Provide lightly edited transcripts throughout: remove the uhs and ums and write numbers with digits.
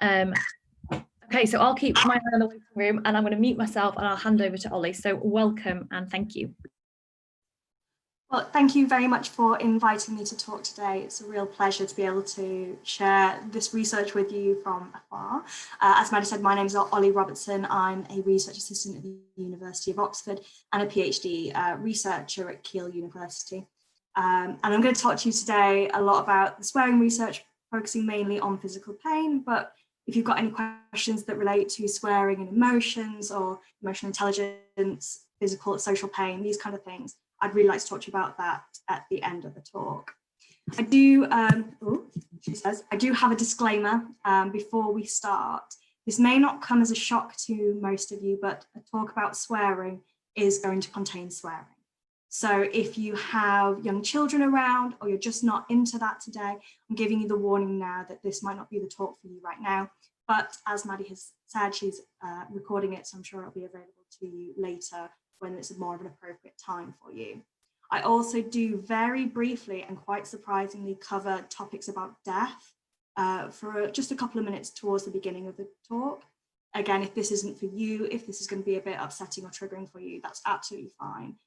Okay, so I'll keep my eye on the waiting room and I'm going to mute myself and I'll hand over to Ollie. So welcome and thank you. Well, thank you very much for inviting me to talk today. It's a real pleasure to be able to share this research with you from afar. As Maddie said, my name is Ollie Robertson. I'm a research assistant at the University of Oxford and a PhD researcher at Keele University. And I'm going to talk to you today a lot about the swearing research, focusing mainly on physical pain. But if you've got any questions that relate to swearing and emotions or emotional intelligence, physical, social pain, these kind of things, I'd really like to talk to you about that at the end of the talk. I do, she says, I do have a disclaimer before we start. This may not come as a shock to most of you, but a talk about swearing is going to contain swearing. So if you have young children around or you're just not into that today, I'm giving you the warning now that this might not be the talk for you right now. But as Maddie has said, she's recording it, so I'm sure it'll be available to you later when it's more of an appropriate time for you. I also do very briefly and quite surprisingly cover topics about death for just a couple of minutes towards the beginning of the talk. Again, if this isn't for you, if this is going to be a bit upsetting or triggering for you, that's absolutely fine.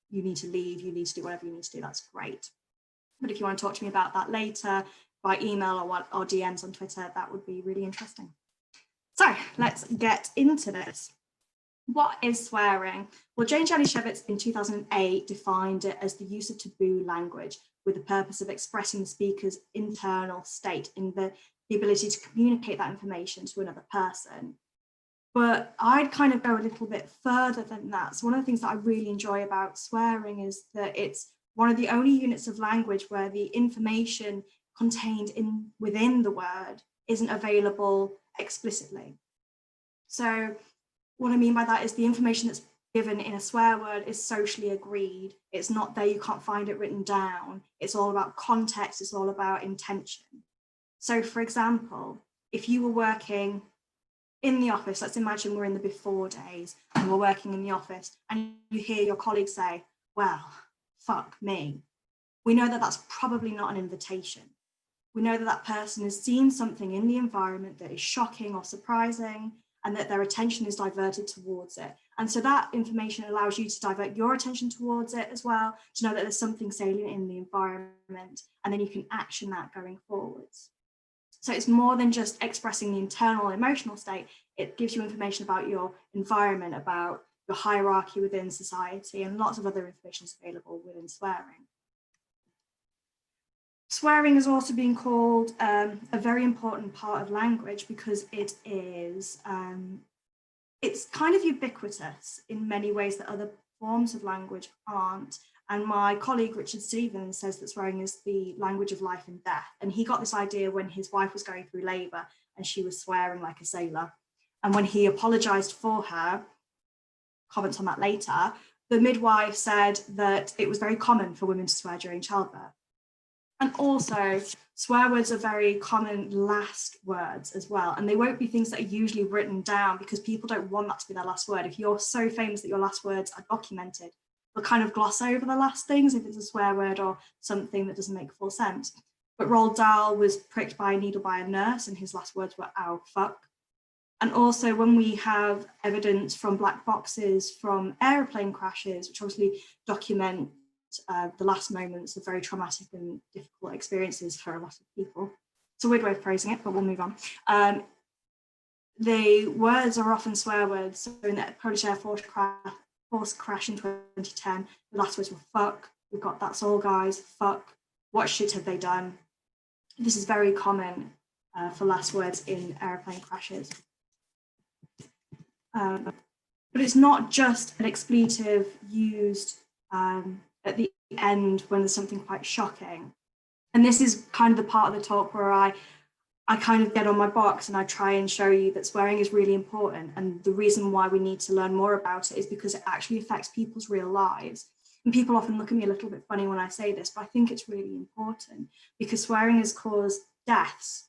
You need to leave, you need to do whatever you need to do, that's great. But if you want to talk to me about that later by email or DMs on Twitter, that would be really interesting. So let's get into this. What is swearing? Well, Jane Januszewicz in 2008 defined it as the use of taboo language with the purpose of expressing the speaker's internal state in the ability to communicate that information to another person. But I'd kind of go a little bit further than that. So one of the things that I really enjoy about swearing is that it's one of the only units of language where the information contained within the word isn't available explicitly. So what I mean by that is the information that's given in a swear word is socially agreed. It's not there, you can't find it written down. It's all about context, it's all about intention. So for example, if you were working in the office, let's imagine we're in the before days and we're working in the office and you hear your colleague say, well, fuck me. We know that that's probably not an invitation. We know that that person has seen something in the environment that is shocking or surprising, and that their attention is diverted towards it. And so that information allows you to divert your attention towards it as well, to know that there's something salient in the environment, and then you can action that going forwards. So it's more than just expressing the internal emotional state, it gives you information about your environment, about your hierarchy within society, and lots of other information is available within swearing. Swearing has also been called a very important part of language because it is, it's kind of ubiquitous in many ways that other forms of language aren't. And my colleague Richard Stevens says that swearing is the language of life and death. And he got this idea when his wife was going through labour and she was swearing like a sailor. And when he apologised for her, comments on that later, the midwife said that it was very common for women to swear during childbirth. And also, swear words are very common last words as well. And they won't be things that are usually written down because people don't want that to be their last word. If you're so famous that your last words are documented, they'll kind of gloss over the last things if it's a swear word or something that doesn't make full sense. But Roald Dahl was pricked by a needle by a nurse and his last words were, ow, fuck. And also when we have evidence from black boxes from aeroplane crashes, which obviously document the last moments of very traumatic and difficult experiences for a lot of people. It's a weird way of phrasing it, but we'll move on. The words are often swear words. So in the Polish Air Force crash in 2010, the last words were fuck. We've got that's all guys, fuck, what shit have they done? This is very common for last words in airplane crashes. But it's not just an expletive used at the end when there's something quite shocking. And this is kind of the part of the talk where I kind of get on my box and I try and show you that swearing is really important. And the reason why we need to learn more about it is because it actually affects people's real lives. And people often look at me a little bit funny when I say this, but I think it's really important because swearing has caused deaths.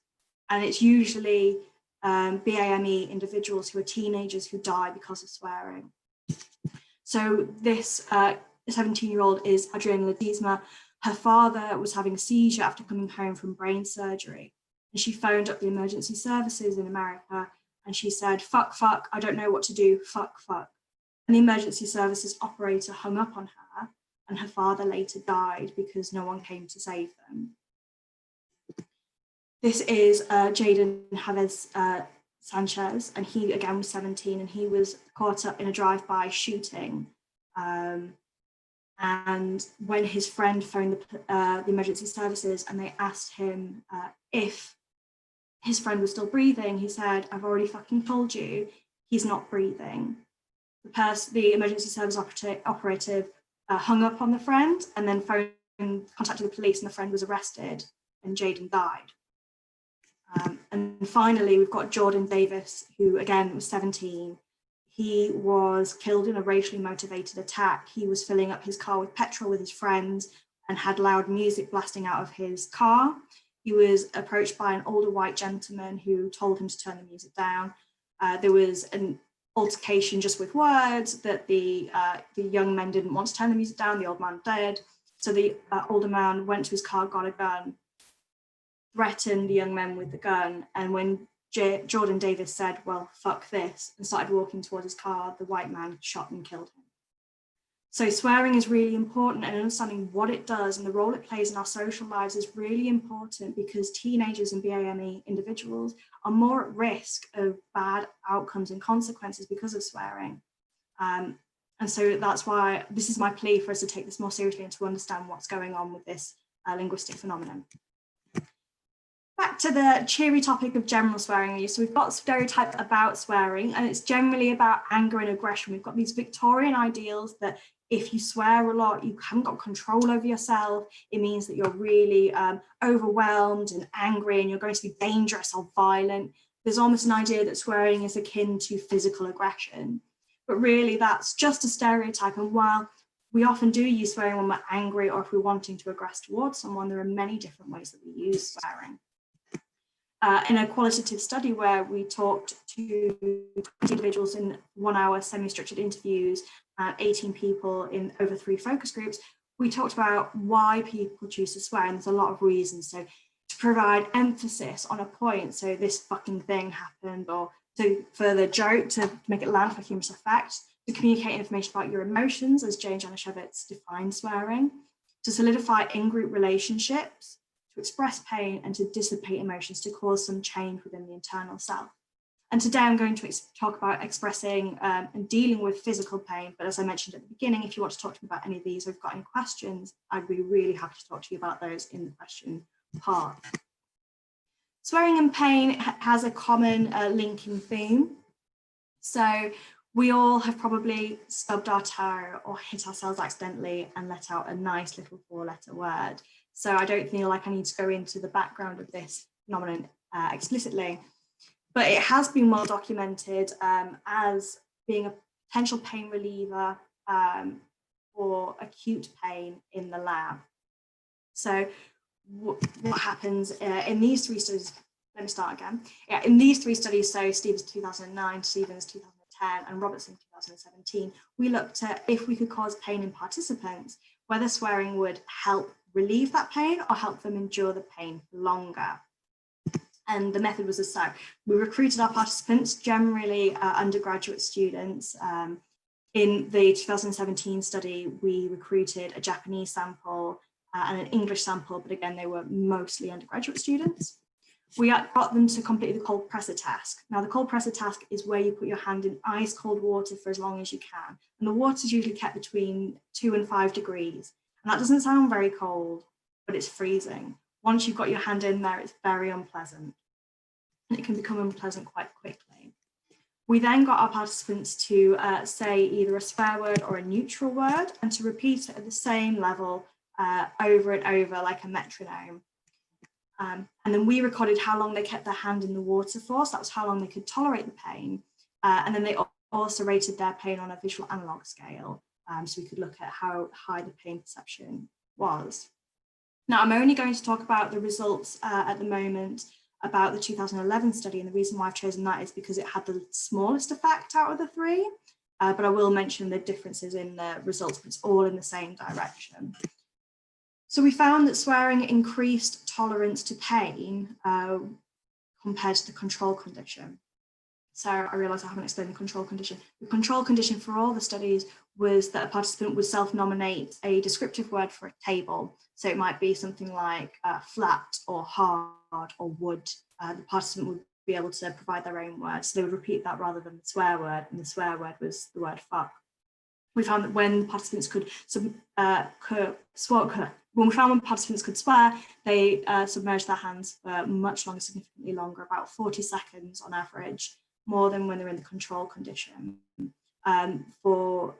And it's usually BAME individuals who are teenagers who die because of swearing. So this 17-year-old is Adrienne Ledesma. Her father was having a seizure after coming home from brain surgery. and she phoned up the emergency services in America, and she said, fuck, fuck, I don't know what to do, fuck, fuck. And the emergency services operator hung up on her, and her father later died because no one came to save them. This is Jaden Chavez Sanchez, and he again was 17, and he was caught up in a drive-by shooting. And when his friend phoned the emergency services and they asked him if his friend was still breathing, he said, I've already fucking told you, he's not breathing. The emergency service operative hung up on the friend and then contacted the police, and the friend was arrested and Jaden died. And finally, we've got Jordan Davis, who again was 17. He was killed in a racially motivated attack. He was filling up his car with petrol with his friends and had loud music blasting out of his car. He was approached by an older white gentleman who told him to turn the music down. There was an altercation just with words that the young men didn't want to turn the music down, the old man did. So the older man went to his car, got a gun, threatened the young men with the gun, and when Jordan Davis said, well, fuck this, and started walking towards his car, the white man shot and killed him. So swearing is really important, and understanding what it does and the role it plays in our social lives is really important, because teenagers and BAME individuals are more at risk of bad outcomes and consequences because of swearing. And so that's why this is my plea for us to take this more seriously and to understand what's going on with this linguistic phenomenon. Back to the cheery topic of general swearing use. So we've got stereotypes about swearing, and it's generally about anger and aggression. We've got these Victorian ideals that if you swear a lot, you haven't got control over yourself. It means that you're really overwhelmed and angry, and you're going to be dangerous or violent. There's almost an idea that swearing is akin to physical aggression, but really that's just a stereotype. And while we often do use swearing when we're angry or if we're wanting to aggress towards someone, there are many different ways that we use swearing. In a qualitative study where we talked to 20 individuals in 1 hour semi-structured interviews and 18 people in over 3 focus groups, we talked about why people choose to swear, and there's a lot of reasons. So to provide emphasis on a point, so this fucking thing happened, or to further joke, to make it land for humorous effect, to communicate information about your emotions, as Jane Januszewicz defined swearing, to solidify in-group relationships, to express pain, and to dissipate emotions, to cause some change within the internal self. And today I'm going to talk about expressing and dealing with physical pain. But as I mentioned at the beginning, if you want to talk to me about any of these or you've got any questions, I'd be really happy to talk to you about those in the question part. Swearing and pain has a common linking theme. So we all have probably stubbed our toe or hit ourselves accidentally and let out a nice little 4-letter word. So I don't feel like I need to go into the background of this phenomenon explicitly, but it has been well documented as being a potential pain reliever for acute pain in the lab. So what happens in these 3 studies, let me start again. Yeah, in these 3 studies, so Stevens 2009, Stevens 2010, and Robertson 2017, we looked at if we could cause pain in participants, whether swearing would help relieve that pain or help them endure the pain longer. And the method was as so. We recruited our participants, generally undergraduate students. In the 2017 study, we recruited a Japanese sample and an English sample, but again, they were mostly undergraduate students. We got them to complete the cold presser task. Now, the cold presser task is where you put your hand in ice cold water for as long as you can. And the water is usually kept between 2 and 5 degrees. And that doesn't sound very cold, but it's freezing. Once you've got your hand in there, it's very unpleasant. And it can become unpleasant quite quickly. We then got our participants to say either a swear word or a neutral word, and to repeat it at the same level over and over like a metronome. And then we recorded how long they kept their hand in the water for, so that was how long they could tolerate the pain. And then they also rated their pain on a visual analog scale, so we could look at how high the pain perception was. Now, I'm only going to talk about the results at the moment about the 2011 study, and the reason why I've chosen that is because it had the smallest effect out of the 3, but I will mention the differences in the results, but it's all in the same direction. So we found that swearing increased tolerance to pain compared to the control condition. So I realise I haven't explained the control condition. The control condition for all the studies was that a participant would self-nominate a descriptive word for a table. So it might be something like flat or hard or wood. The participant would be able to provide their own words. So they would repeat that rather than the swear word, and the swear word was the word fuck. We found that when participants could swear, they submerged their hands for much longer, significantly longer, about 40 seconds on average, more than when they're in the control condition. So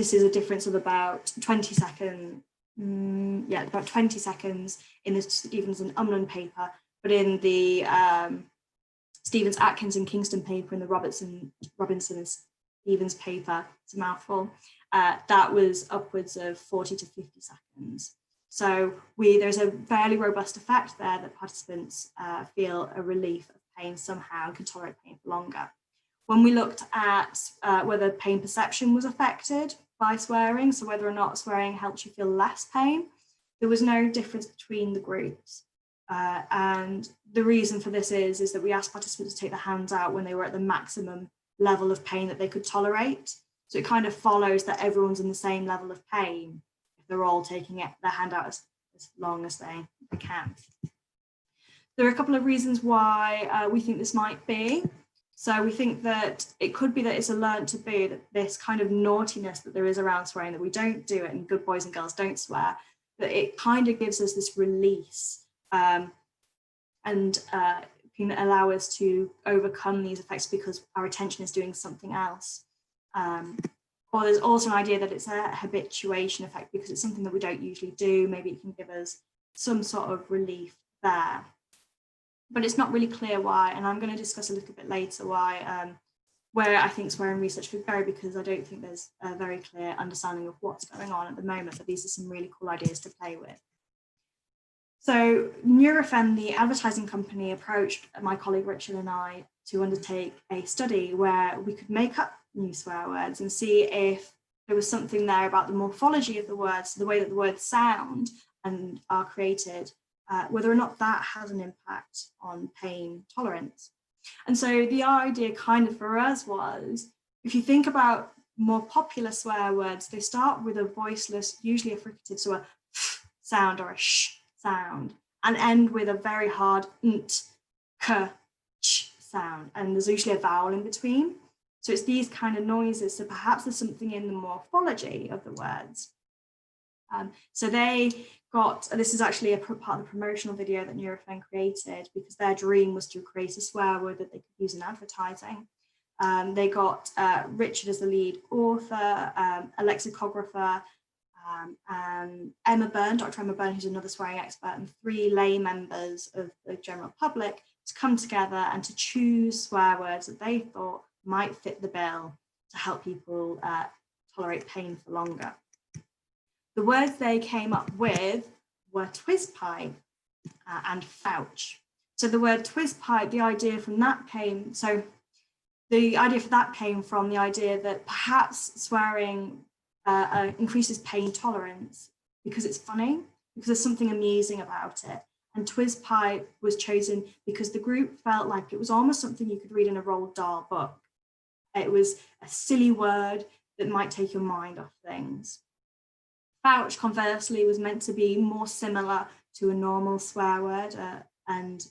this is a difference of about 20 seconds, about 20 seconds in the Stevens and Umland paper, but in the Stevens, Atkins and Kingston paper, in the Robinson and Stevens paper, it's a mouthful, that was upwards of 40 to 50 seconds. So there's a fairly robust effect there that participants feel a relief of pain somehow and can tolerate pain for longer. When we looked at whether pain perception was affected by swearing, so whether or not swearing helps you feel less pain, there was no difference between the groups. And the reason for this is that we asked participants to take their hands out when they were at the maximum level of pain that they could tolerate. So it kind of follows that everyone's in the same level of pain if they're all taking their hand out as long as they can. There are a couple of reasons why we think this might be. So we think that it could be that it's a learned to be, that this kind of naughtiness that there is around swearing, that we don't do it and good boys and girls don't swear, that it kind of gives us this release and can allow us to overcome these effects because our attention is doing something else. Or there's also an idea that it's a habituation effect because it's something that we don't usually do. Maybe it can give us some sort of relief there. But it's not really clear why, and I'm going to discuss a little bit later why, where I think swearing research could go, because I don't think there's a very clear understanding of what's going on at the moment, but these are some really cool ideas to play with. So Nurofen, the advertising company, approached my colleague Richard and I to undertake a study where we could make up new swear words and see if there was something there about the morphology of the words, the way that the words sound and are created, whether or not that has an impact on pain tolerance. And so the idea kind of for us was, if you think about more popular swear words, they start with a voiceless, usually a fricative, so a f sound or a sh sound, and end with a very hard nt, k, ch sound, and there's usually a vowel in between. So it's these kind of noises, so perhaps there's something in the morphology of the words. So they got, this is actually a part of the promotional video that Nurofen created, because their dream was to create a swear word that they could use in advertising. They got Richard as the lead author, a lexicographer, and Emma Byrne, Dr. Emma Byrne, who's another swearing expert, and 3 lay members of the general public to come together and to choose swear words that they thought might fit the bill to help people tolerate pain for longer. The words they came up with were twizpipe and fouch. So the word twizpipe, the idea from that came, so the idea for that came from the idea that perhaps swearing increases pain tolerance because it's funny, because there's something amusing about it. And twizpipe was chosen because the group felt like it was almost something you could read in a Roald Dahl book. It was a silly word that might take your mind off things. Fouch, conversely, was meant to be more similar to a normal swear word and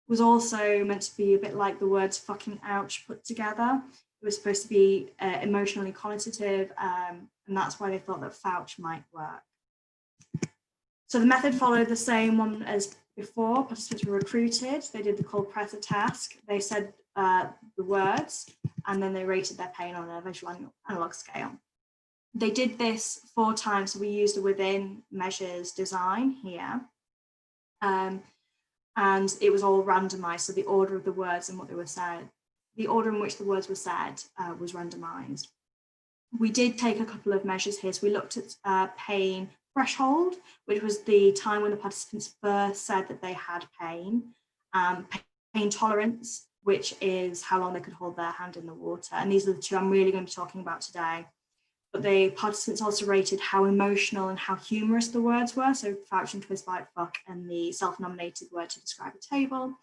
was also meant to be a bit like the words fucking ouch put together. It was supposed to be emotionally connotative, and that's why they thought that fouch might work. So the method followed the same one as before. Participants were recruited. They did the cold presser task. They said the words, and then they rated their pain on a visual analog scale. They did this 4 times, so we used a within measures design here. And it was all randomized, so the order of the words and what they were said, the order in which the words were said was randomized. We did take a couple of measures here. So we looked at pain threshold, which was the time when the participants first said that they had pain, pain tolerance, which is how long they could hold their hand in the water. And these are the 2 I'm really going to be talking about today. But the participants also rated how emotional and how humorous the words were. So fouch and twizpipe, fuck, and the self-nominated word to describe a table.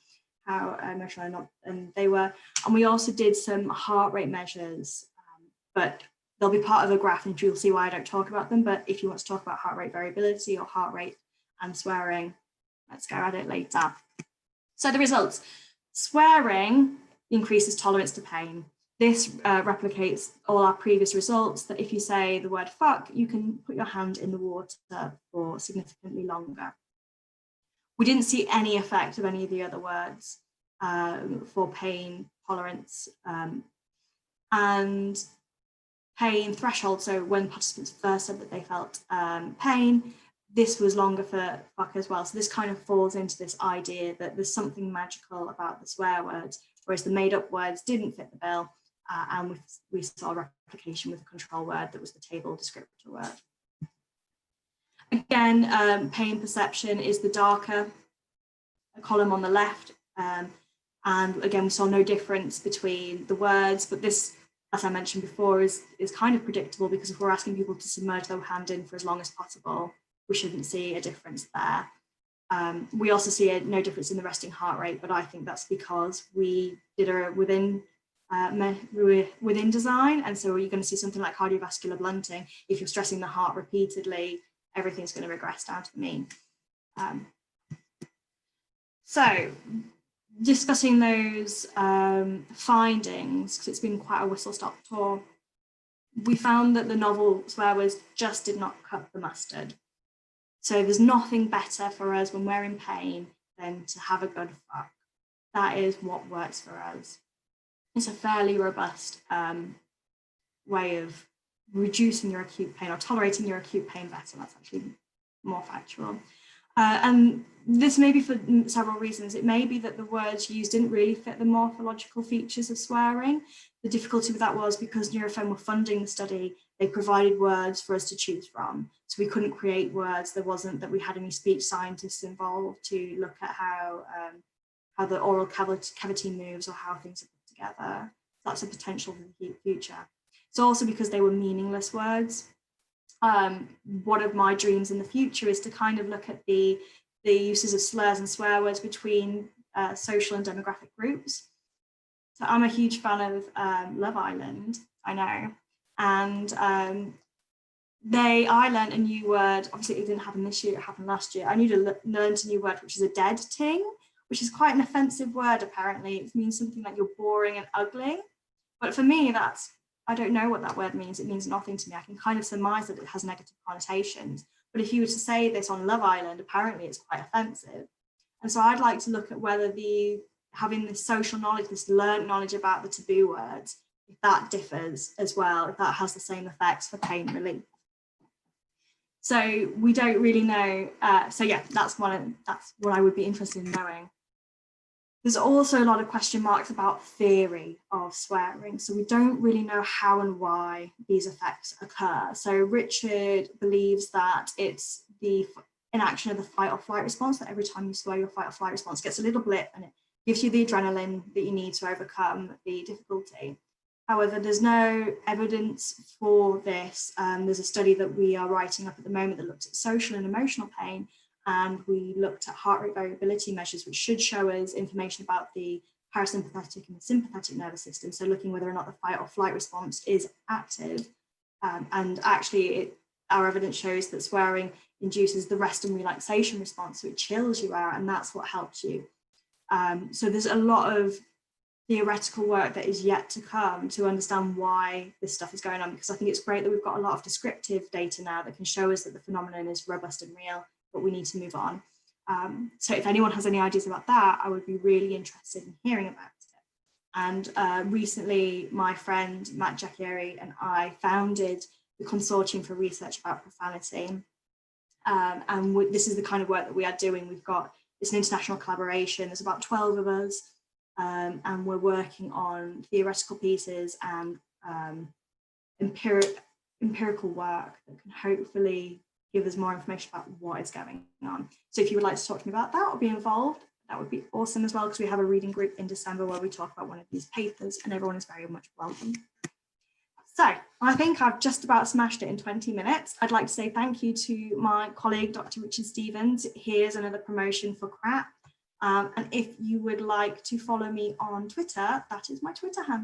how emotional or not, and they were. And we also did some heart rate measures, but they'll be part of a graph, and you'll see why I don't talk about them. But if you want to talk about heart rate variability or heart rate and swearing, let's go at it later. So the results: swearing increases tolerance to pain. This replicates all our previous results, that if you say the word fuck, you can put your hand in the water for significantly longer. We didn't see any effect of any of the other words for pain tolerance and pain threshold. So when participants first said that they felt pain, this was longer for fuck as well. So this kind of falls into this idea that there's something magical about the swear words, whereas the made up words didn't fit the bill. And we saw replication with the control word that was the table descriptor word. Again, pain perception is the darker column on the left. And again, we saw no difference between the words, but this, as I mentioned before, is kind of predictable, because if we're asking people to submerge their hand in for as long as possible, we shouldn't see a difference there. We also see no difference in the resting heart rate, but I think that's because we did a within design, and so you're going to see something like cardiovascular blunting. If you're stressing the heart repeatedly, everything's going to regress down to the mean. So discussing those findings, because it's been quite a whistle-stop tour, we found that the novel swear words just did not cut the mustard. So there's nothing better for us when we're in pain than to have a good fuck. That is what works for us. It's a fairly robust way of reducing your acute pain or tolerating your acute pain better. That's actually more factual. And this may be for several reasons. It may be that the words used didn't really fit the morphological features of swearing. The difficulty with that was because Neurophone were funding the study, they provided words for us to choose from. So we couldn't create words. There wasn't that we had any speech scientists involved to look at how the oral cavity moves or how things are put together. That's a potential for the future. It's also because they were meaningless words. One of my dreams in the future is to kind of look at the uses of slurs and swear words between social and demographic groups. So I'm a huge fan of Love Island, I know, and I learned a new word. Obviously it didn't happen this year, it happened last year. I learned a new word, which is a dead ting, which is quite an offensive word apparently. It means something like you're boring and ugly. But for me, I don't know what that word means. It means nothing to me. I can kind of surmise that it has negative connotations. But if you were to say this on Love Island, apparently it's quite offensive. And so I'd like to look at whether having this social knowledge, this learned knowledge about the taboo words, if that differs as well, if that has the same effects for pain relief. So we don't really know. So yeah, that's what I would be interested in knowing. There's also a lot of question marks about theory of swearing. So we don't really know how and why these effects occur. So Richard believes that it's the inaction of the fight or flight response, that every time you swear, your fight or flight response gets a little blip and it gives you the adrenaline that you need to overcome the difficulty. However, there's no evidence for this. There's a study that we are writing up at the moment that looks at social and emotional pain, and we looked at heart rate variability measures, which should show us information about the parasympathetic and the sympathetic nervous system. So looking whether or not the fight or flight response is active. And actually, our evidence shows that swearing induces the rest and relaxation response, so it chills you out, and that's what helps you. So there's a lot of theoretical work that is yet to come to understand why this stuff is going on, because I think it's great that we've got a lot of descriptive data now that can show us that the phenomenon is robust and real, but we need to move on. So if anyone has any ideas about that, I would be really interested in hearing about it. And recently, my friend Matt Jacchieri and I founded the Consortium for Research about Profanity. And this is the kind of work that we are doing. It's an international collaboration. There's about 12 of us. And we're working on theoretical pieces and empirical work that can hopefully give us more information about what is going on. So if you would like to talk to me about that or be involved, that would be awesome as well, because we have a reading group in December where we talk about one of these papers, and everyone is very much welcome. So I think I've just about smashed it in 20 minutes. I'd like to say thank you to my colleague, Dr. Richard Stevens. Here's another promotion for CRAP. And if you would like to follow me on Twitter, that is my Twitter handle.